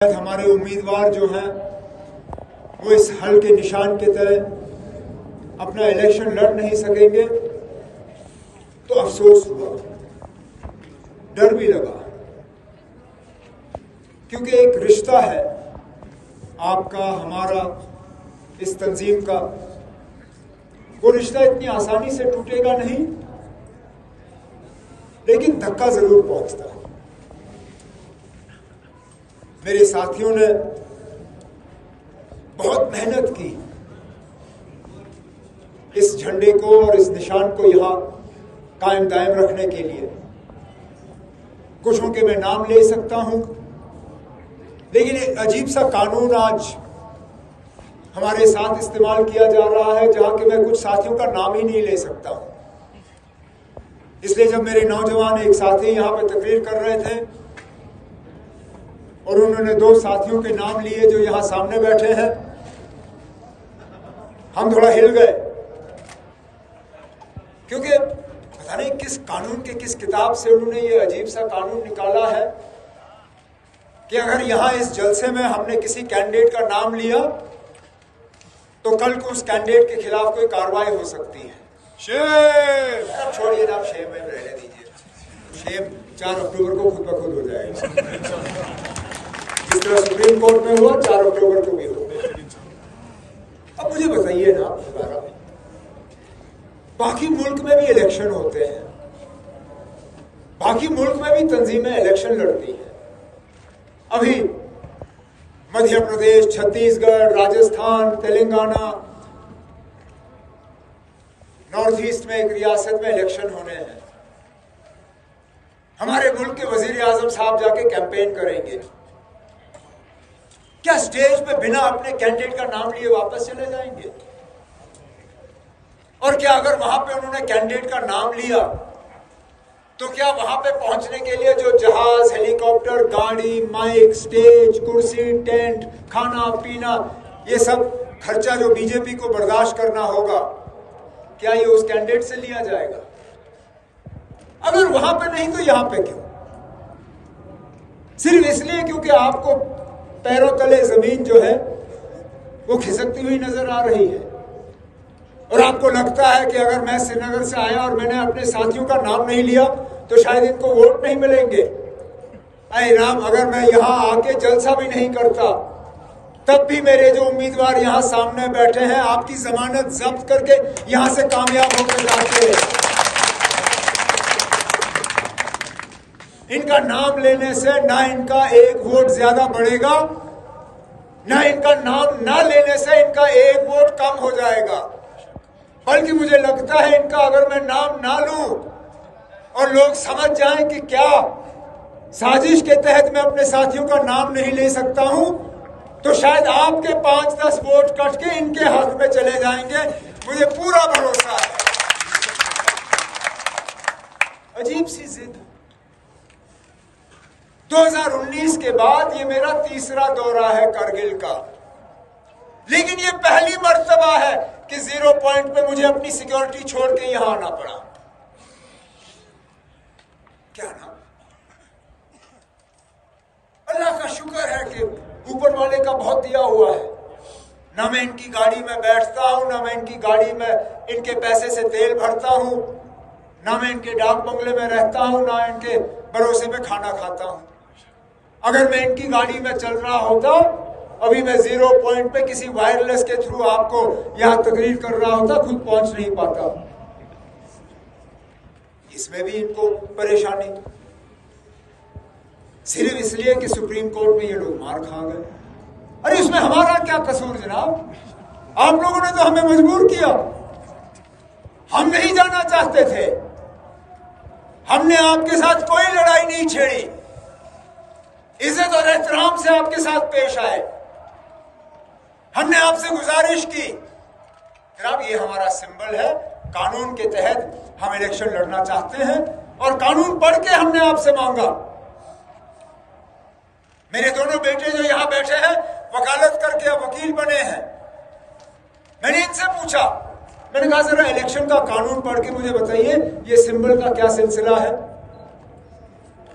हमारे उम्मीदवार जो हैं वो इस हल के निशान के तरह अपना इलेक्शन लड़ नहीं सकेंगे तो अफसोस हुआ, डर भी लगा, क्योंकि एक रिश्ता है आपका हमारा इस तंजीम का। वो रिश्ता इतनी आसानी से टूटेगा नहीं, लेकिन धक्का जरूर पहुंचता है। मेरे साथियों ने बहुत मेहनत की इस झंडे को और इस निशान को यहां कायम दायम रखने के लिए। कुछों के मैं नाम ले सकता हूं, लेकिन एक अजीब सा कानून आज हमारे साथ इस्तेमाल किया जा रहा है जहां के मैं कुछ साथियों का नाम ही नहीं ले सकता हूं। इसलिए जब मेरे नौजवान एक साथी यहां पे तकरीर कर रहे थे और उन्होंने दो साथियों के नाम लिए जो यहां सामने बैठे हैं, हम थोड़ा हिल गए, क्योंकि पता नहीं किस कानून के किस किताब से उन्होंने ये अजीब सा कानून निकाला है कि अगर यहां इस जलसे में हमने किसी कैंडिडेट का नाम लिया तो कल को उस कैंडिडेट के खिलाफ कोई कार्रवाई हो सकती है। शेम छोड़िए ना, शेम में रहने दीजिए। शेम 4 अक्टूबर को खुद ब खुद हो जाएगा, जिस तरह सुप्रीम कोर्ट में हुआ 4 अक्टूबर को भी हो। अब मुझे बताइए ना, बाकी मुल्क में भी इलेक्शन होते हैं, बाकी मुल्क में भी तंजीमें इलेक्शन लड़ती हैं। अभी मध्य प्रदेश, छत्तीसगढ़, राजस्थान, तेलंगाना, नॉर्थ ईस्ट में एक रियासत में इलेक्शन होने हैं। हमारे मुल्क के वजीर आजम साहब जाके कैंपेन करेंगे। क्या स्टेज पे बिना अपने कैंडिडेट का नाम लिए वापस चले जाएंगे? और क्या अगर वहां पे उन्होंने कैंडिडेट का नाम लिया तो क्या वहां पे पहुंचने के लिए जो जहाज, हेलीकॉप्टर, गाड़ी, माइक, स्टेज, कुर्सी, टेंट, खाना पीना, ये सब खर्चा जो बीजेपी को बर्दाश्त करना होगा, क्या ये उस कैंडिडेट से लिया जाएगा? अगर वहां पे नहीं तो यहां पे क्यों? सिर्फ इसलिए क्योंकि आपको पैरों तले जमीन जो है वो खिसकती हुई नजर आ रही है और आपको लगता है कि अगर मैं श्रीनगर से आया और मैंने अपने साथियों का नाम नहीं लिया तो शायद इनको वोट नहीं मिलेंगे। अरे राम, अगर मैं यहां आके जलसा भी नहीं करता तब भी मेरे जो उम्मीदवार यहां सामने बैठे हैं आपकी जमानत जब्त करके यहां से कामयाब होकर जाते हैं। इनका नाम लेने से ना इनका एक वोट ज्यादा बढ़ेगा, ना इनका नाम ना लेने से इनका एक वोट कम हो जाएगा। बल्कि मुझे लगता है इनका अगर मैं नाम ना लूं और लोग समझ जाएं कि क्या साजिश के तहत मैं अपने साथियों का नाम नहीं ले सकता हूं, तो शायद आपके 5-10 वोट कट के इनके हक में चले जाएंगे। मुझे पूरा भरोसा है। अजीब सी जिद। 2019 के बाद ये मेरा तीसरा दौरा है करगिल का, लेकिन ये पहली मर्तबा है कि 0 पॉइंट पे मुझे अपनी सिक्योरिटी छोड़ के यहां आना पड़ा। क्या ना, अल्लाह का शुक्र है कि ऊपर वाले का बहुत दिया हुआ है। ना मैं इनकी गाड़ी में बैठता हूं, ना मैं इनकी गाड़ी में इनके पैसे से तेल भरता हूं, ना मैं इनके डाक बंगले में रहता हूं, ना इनके भरोसे में खाना खाता हूं। अगर मैं इनकी गाड़ी में चल रहा होता, अभी मैं 0 पॉइंट पे किसी वायरलेस के थ्रू आपको यहां तकरीर कर रहा होता, खुद पहुंच नहीं पाता। इसमें भी इनको परेशानी, सिर्फ इसलिए कि सुप्रीम कोर्ट में ये लोग मार खा गए। अरे इसमें हमारा क्या कसूर जनाब? आप लोगों ने तो हमें मजबूर किया। हम नहीं जाना चाहते थे, हमने आपके साथ कोई लड़ाई नहीं छेड़ी, इज्जत और एहतराम से आपके साथ पेश आए। हमने आपसे गुजारिश की, जनाब ये हमारा सिंबल है, कानून के तहत हम इलेक्शन लड़ना चाहते हैं और कानून पढ़ के हमने आपसे मांगा। मेरे दोनों बेटे जो यहां बैठे हैं वकालत करके अब वकील बने हैं। मैंने इनसे पूछा, मैंने कहा जरा इलेक्शन का कानून पढ़ के मुझे बताइए ये सिंबल का क्या सिलसिला है।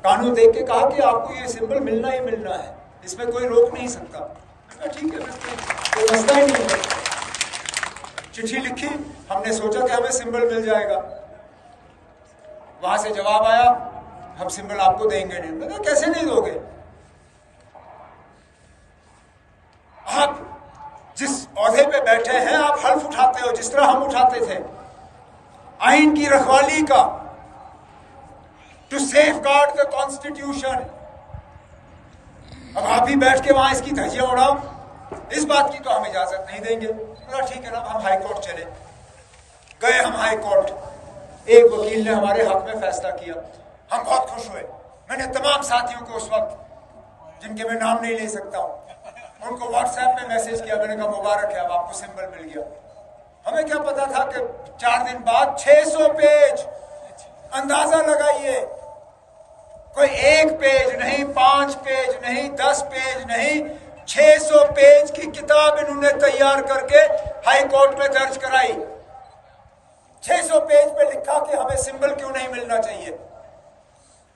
कानून देख के कहा कि आपको ये सिंबल मिलना ही मिलना है। इसमें कोई रोक नहीं सकता। ठीक है, कोई मसला ही नहीं है। चिट्ठी लिखी, हमने सोचा कि हमें सिंबल मिल जाएगा, वहां से जवाब आया हम सिंबल आपको देंगे नहीं। मैंने कहा कैसे नहीं दोगे? आप जिस ओहदे पे बैठे हैं आप हल्फ उठाते हो जिस तरह हम उठाते थे, आइन की रखवाली का, टू सेफगार्ड द कॉन्स्टिट्यूशन। अब आप ही बैठ के वहां इसकी धज्जियां उड़ाओ, इस बात की तो हम इजाजत नहीं देंगे। बोला ठीक है ना, हम हाई कोर्ट चले गए। हम हाई कोर्ट, एक वकील ने हमारे हक में फैसला किया, हम बहुत खुश हुए। मैंने तमाम साथियों को उस वक्त, जिनके मैं नाम नहीं ले सकता हूं, उनको व्हाट्सएप में मैसेज किया। मैंने कहा मुबारक है, अब आपको सिंबल मिल गया। हमें क्या पता था कि 4 दिन बाद 600 पेज, अंदाजा लगाइए, कोई 1 पेज नहीं, 5 पेज नहीं, 10 पेज नहीं, 600 पेज की किताब इन्होंने तैयार करके हाई कोर्ट में दर्ज कराई। 600 पेज पे लिखा कि हमें सिंबल क्यों नहीं मिलना चाहिए।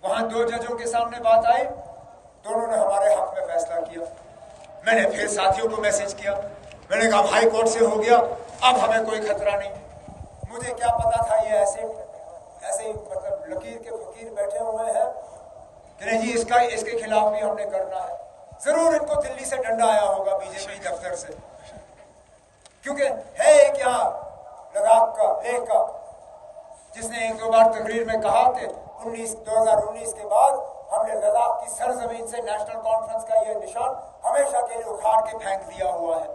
वहां 2 जजों के सामने बात आई, दोनों ने हमारे हक में फैसला किया। मैंने फिर साथियों को मैसेज किया, मैंने कहा हाई कोर्ट से हो गया, अब हमें कोई खतरा नहीं। मुझे क्या पता था ये ऐसे मतलब लकीर के फकीर बैठे हुए हैं कि नहीं जी इसके खिलाफ भी हमने करना है। जरूर इनको दिल्ली से डंडा आया होगा, बीजेपी दफ्तर से, क्योंकि है एक यहाँ लद्दाख का लेह का, जिसने 1-2 बार तकरीर में कहा कि 2019 के बाद हमने लद्दाख की सरजमीन से नेशनल कॉन्फ्रेंस का यह निशान हमेशा के लिए उखाड़ के फेंक दिया हुआ है।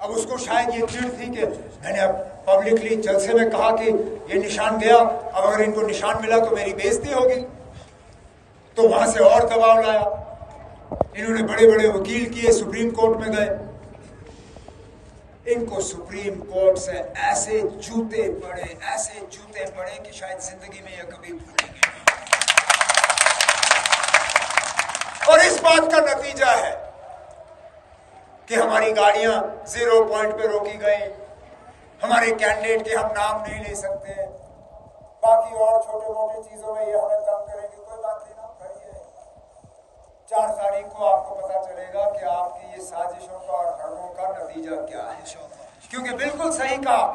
अब उसको शायद ये चिढ़ थी कि मैंने अब पब्लिकली जलसे में कहा कि ये निशान गया, अब अगर इनको निशान मिला तो मेरी बेइज्जती होगी, तो वहां से और दबाव लाया। इन्होंने बड़े बड़े वकील किए, सुप्रीम कोर्ट में गए। इनको सुप्रीम कोर्ट से ऐसे जूते पड़े कि शायद जिंदगी में ये कभी भूलेंगे। और इस बात का नतीजा है कि हमारी गाड़ियां 0 पॉइंट पे रोकी गई, हमारे कैंडिडेट के हम नाम नहीं ले सकते, बाकी और छोटे मोटे चीजों में ये हमें तंग करेंगे। कोई बात नहीं ना, करिए। 4 तारीख को आपको पता चलेगा कि आपकी ये साजिशों का और हरबों का नतीजा क्या है। क्योंकि बिल्कुल सही कहा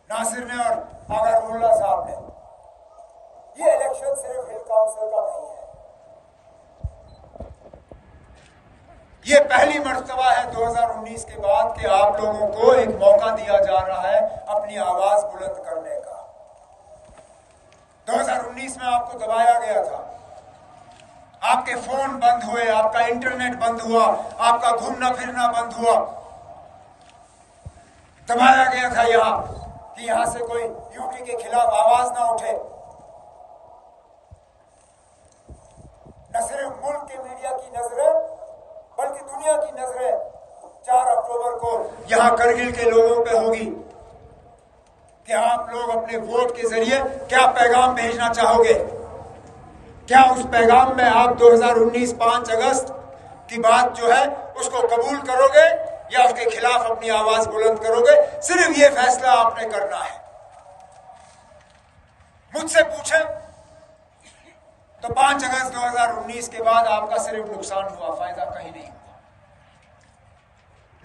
नासिर ने और अगरमुल्ला साहब ने, ये इलेक्शन सिर्फ हिल काउंसिल का नहीं है। ये पहली मर्तबा है 2019 के बाद कि आप लोगों को एक मौका दिया जा रहा है अपनी आवाज बुलंद करने का। 2019 में आपको दबाया गया था, आपके फोन बंद हुए, आपका इंटरनेट बंद हुआ, आपका घूमना फिरना बंद हुआ। दबाया गया था कि यहां से कोई यूटी के खिलाफ आवाज ना उठे। न सिर्फ मुल्क के मीडिया की नजरें बल्कि दुनिया की नजरें 4 अक्टूबर को यहां करगिल के लोगों पे होगी कि आप लोग अपने वोट के जरिए क्या पैगाम भेजना चाहोगे। क्या उस पैगाम में आप 2019 5 अगस्त की बात जो है उसको कबूल करोगे या उसके खिलाफ अपनी आवाज बुलंद करोगे? सिर्फ ये फैसला आपने करना है। मुझसे पूछे तो 5 अगस्त 2019 के बाद आपका सिर्फ नुकसान हुआ, फायदा कहीं नहीं हुआ,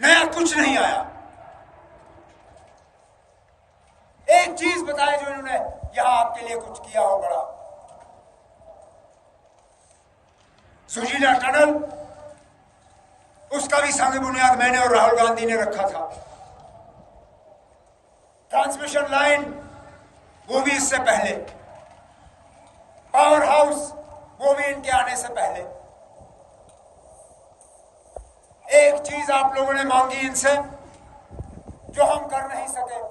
नया कुछ नहीं आया। एक चीज बताए जो इन्होंने यहां आपके लिए कुछ किया हो बड़ा, सुजीला टनल, उसका भी संग बुनियाद मैंने और राहुल गांधी ने रखा था। ट्रांसमिशन लाइन, वो भी इससे पहले। पावर हाउस, वो भी इनके आने से पहले। एक चीज आप लोगों ने मांगी इनसे जो हम कर नहीं सके।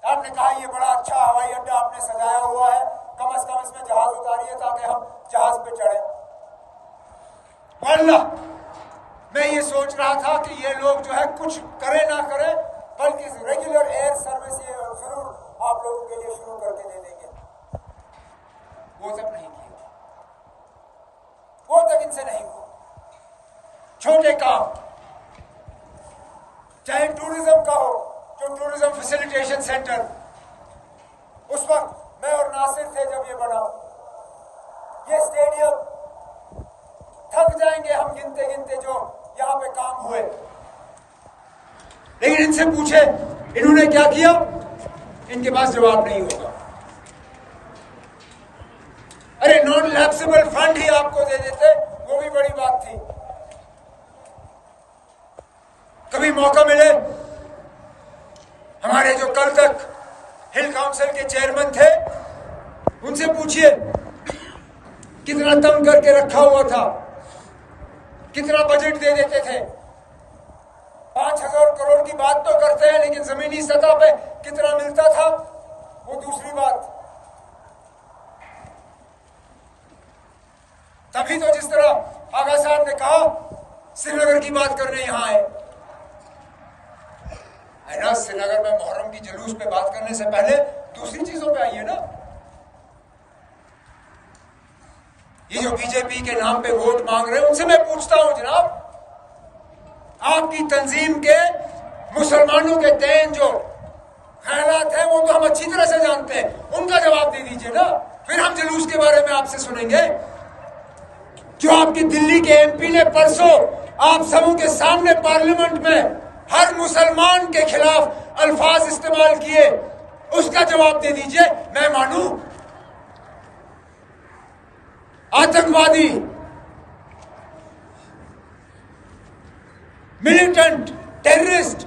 आपने कहा ये बड़ा अच्छा हवाई अड्डा आपने सजाया हुआ है, कम से कम इसमें जहाज उतारिए ताकि हम जहाज पे चढ़े। वल्लाह मैं ये सोच रहा था कि ये लोग जो है कुछ करे ना करे बल्कि रेगुलर एयर सर्विस ये जरूर आप लोगों के लिए शुरू करके दे देंगे। वो तक नहीं किया, वो तक इनसे नहीं हुआ। छोटे काम, चाहे टूरिज्म का हो, जो टूरिज्म फैसिलिटेशन सेंटर, उस वक्त मैं और बना। ये स्टेडियम थक जाएंगे हम गिनते गिनते जो यहां पे काम हुए। लेकिन इनसे पूछे इन्होंने क्या किया, इनके पास जवाब नहीं होगा। अरे नॉन लैप्सेबल फंड ही आपको दे देते, वो भी बड़ी बात थी। कभी मौका मिले, हमारे जो कल तक हिल काउंसिल के चेयरमैन थे, उनसे पूछिए कितना तंग करके रखा हुआ था, कितना बजट दे देते थे। 5,000 करोड़ की बात तो करते हैं, लेकिन जमीनी सतह पे कितना मिलता था वो दूसरी बात। तभी तो जिस तरह आगा साहब ने कहा श्रीनगर की बात करने यहां आए। ना श्रीनगर में मुहर्रम की जुलूस पे बात करने से पहले दूसरी चीजों पे आइए ना। ये जो बीजेपी के नाम पे वोट मांग रहे हैं, उनसे मैं पूछता हूं जनाब, आपकी तंजीम के मुसलमानों के देन जो ख्यालात हैं वो तो हम अच्छी तरह से जानते हैं, उनका जवाब दे दीजिए ना। फिर हम जुलूस के बारे में आपसे सुनेंगे। जो आपकी दिल्ली के एमपी ने परसों आप सबों के सामने पार्लियामेंट में हर मुसलमान के खिलाफ अल्फाज इस्तेमाल किए, उसका जवाब दे दीजिए। मैं मानूं आतंकवादी, मिलिटेंट, टेररिस्ट,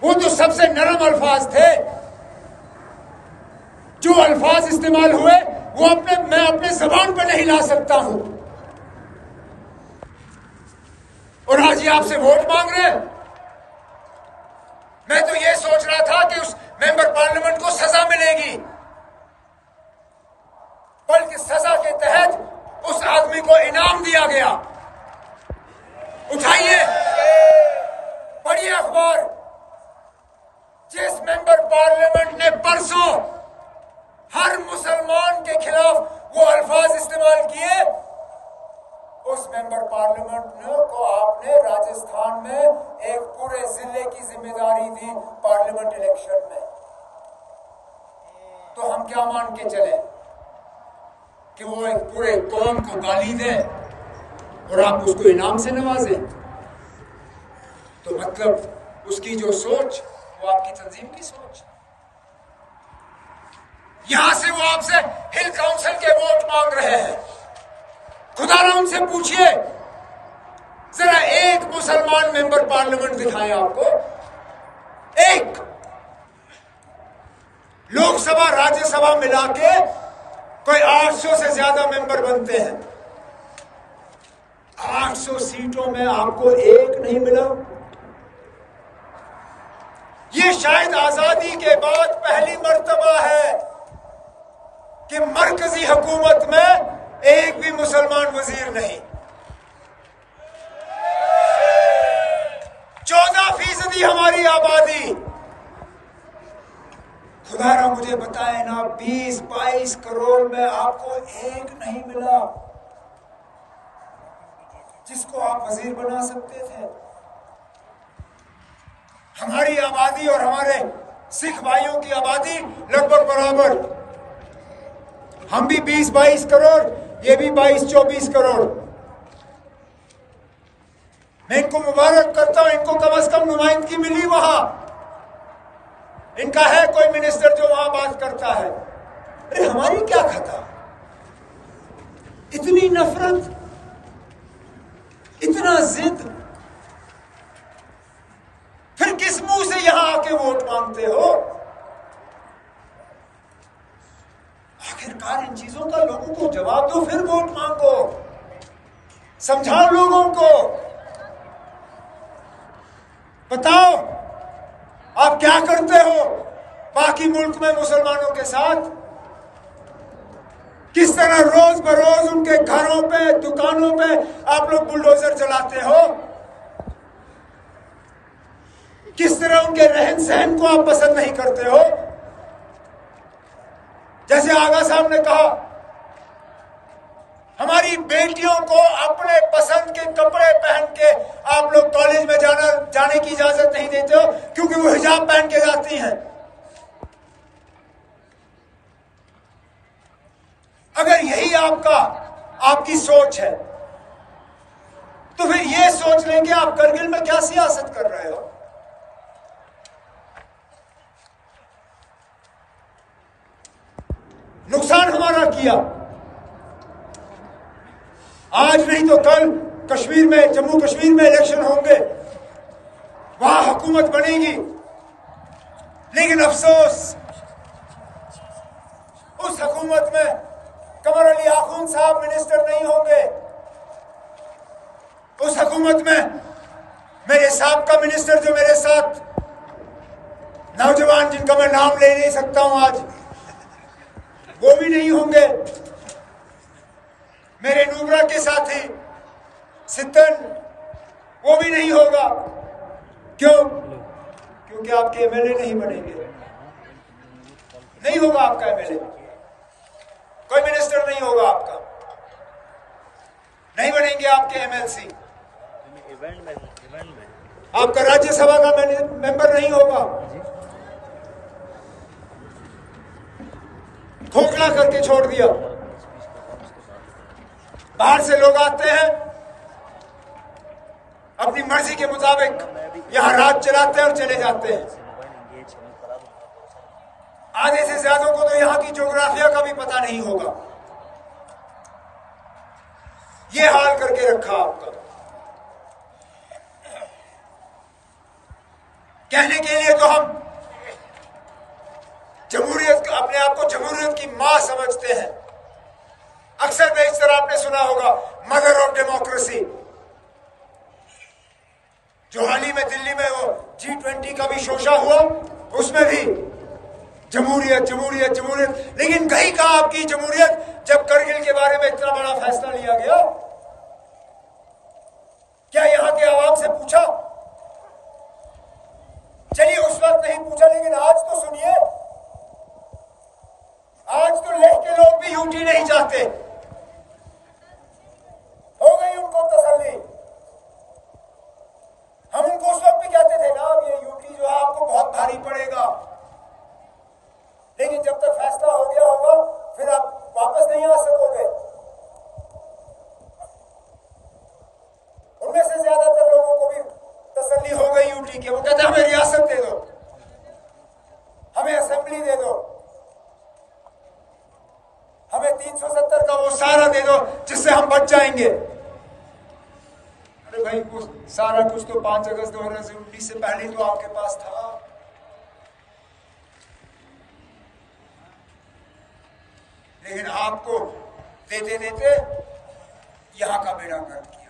वो तो सबसे नरम अल्फाज थे। जो अल्फाज इस्तेमाल हुए वो मैं अपने जबान पे नहीं ला सकता हूं। और आज ये आपसे वोट मांग रहे हैं। मैं तो ये सोच रहा था कि उस मेंबर पार्लियामेंट को सजा मिलेगी, बल्कि सजा के तहत उस आदमी को इनाम दिया गया। उठाइए, पढ़िए अखबार। जिस मेंबर पार्लियामेंट ने परसों हर मुसलमान के खिलाफ वो अल्फाज इस्तेमाल किए, उस मेंबर पार्लियामेंट को आपने राजस्थान में एक पूरे जिले की जिम्मेदारी दी पार्लियामेंट इलेक्शन में। तो हम क्या मान के चले कि वो एक पूरे कौम को गाली दे और आप उसको इनाम से नवाजें? तो मतलब उसकी जो सोच वो आपकी तंजीम की सोच। यहां से वो आपसे हिल काउंसिल के वोट मांग रहे हैं। खुदारा उनसे पूछिए, जरा एक मुसलमान मेंबर पार्लियामेंट दिखाएं आपको। एक लोकसभा राज्यसभा मिला के कोई 800 से ज्यादा मेंबर बनते हैं। 800 सीटों में आपको एक नहीं मिला। ये शायद आजादी के बाद पहली मर्तबा है कि मरकजी हुकूमत में एक भी मुसलमान वजीर नहीं। 14% हमारी आबादी। खुदारा मुझे बताए ना, 20-22 करोड़ में आपको एक नहीं मिला जिसको आप वजीर बना सकते थे। हमारी आबादी और हमारे सिख भाइयों की आबादी लगभग बराबर। हम भी 20-22 करोड़, ये भी 22-24 करोड़। मैं इनको मुबारक करता हूं, इनको कम से कम नुमाइंदगी मिली वहां। इनका है कोई मिनिस्टर जो वहां बात करता है। अरे हमारी क्या खता? इतनी नफरत, इतना जिद, फिर किस मुंह से यहां आके वोट मांगते हो? आखिरकार इन चीजों का लोगों को जवाब दो, फिर वोट मांगो। समझाओ लोगों को, बताओ आप क्या करते हो बाकी मुल्क में मुसलमानों के साथ। किस तरह रोज बरोज उनके घरों पे, दुकानों पे आप लोग बुलडोजर चलाते हो। किस तरह उनके रहन सहन को आप पसंद नहीं करते हो। जैसे आगा साहब ने कहा, हमारी बेटियों को अपने पसंद के कपड़े पहन के आप लोग कॉलेज में जाने की इजाजत नहीं देते हो क्योंकि वो हिजाब पहन के जाती हैं। अगर यही आपकी सोच है तो फिर ये सोच लें कि आप करगिल में क्या सियासत कर रहे हो। नुकसान हमारा किया, आज नहीं तो कल कश्मीर में, जम्मू कश्मीर में इलेक्शन होंगे, वहां हुकूमत बनेगी, लेकिन अफसोस उस हुकूमत में कमर अली आखून साहब मिनिस्टर नहीं होंगे। उस हुकूमत में मेरे साहब मिनिस्टर जो मेरे साथ नौजवान जिनका मैं नाम ले नहीं सकता हूं आज, वो भी नहीं होंगे। मेरे नुब्रा के साथी सिद्धन, वो भी नहीं होगा। क्यों? क्योंकि आपके एमएलए नहीं बनेंगे, नहीं होगा आपका एमएलए, कोई मिनिस्टर नहीं होगा आपका, नहीं बनेंगे आपके एमएलसी, आपका राज्यसभा का मेंबर नहीं होगा। खोखला करके छोड़ दिया। बाहर से लोग आते हैं, अपनी मर्जी के मुताबिक यहां राज चलाते हैं और चले जाते हैं। आधे से ज्यादा को तो यहां की ज्योग्राफिया का भी पता नहीं होगा। ये हाल करके रखा आपका। कहने के लिए तो हम जमहूरियत, अपने आप को जमहूरियत की मां समझते हैं। अक्सर में इस तरह आपने सुना होगा मदर ऑफ डेमोक्रेसी। जो हाल ही में दिल्ली में वो G20 का भी शोशा हुआ, उसमें भी जमहूरियत जमहूरियत जमहूरियत। लेकिन कहीं कहा आपकी जमहूरियत जब करगिल के बारे में इतना बड़ा फैसला लिया गया? क्या यहां के आवाम से पूछा? चलिए उस वक्त नहीं पूछा, लेकिन आज तो सुनिए, आज तो लेह के लोग भी यूटी नहीं चाहते। हो गई उनको तसल्ली। हम उनको उस वक्त भी कहते थे ना, ये यूटी जो है आपको बहुत भारी पड़ेगा, लेकिन जब तक फैसला हो गया होगा फिर आप वापस नहीं आ सकोगे। उनमें से ज्यादातर लोगों को भी तसल्ली हो गई यूटी की। वो कहते हैं हमें रियासत दे दो, हमें असेंबली दे दो, हमें 370 का वो सारा दे दो जिससे हम बच जाएंगे। अरे भाई, कुछ सारा कुछ तो 5 अगस्त 2019 से पहले तो आपके पास था। लेकिन आपको देते देते यहां का बेड़ा गर्क किया।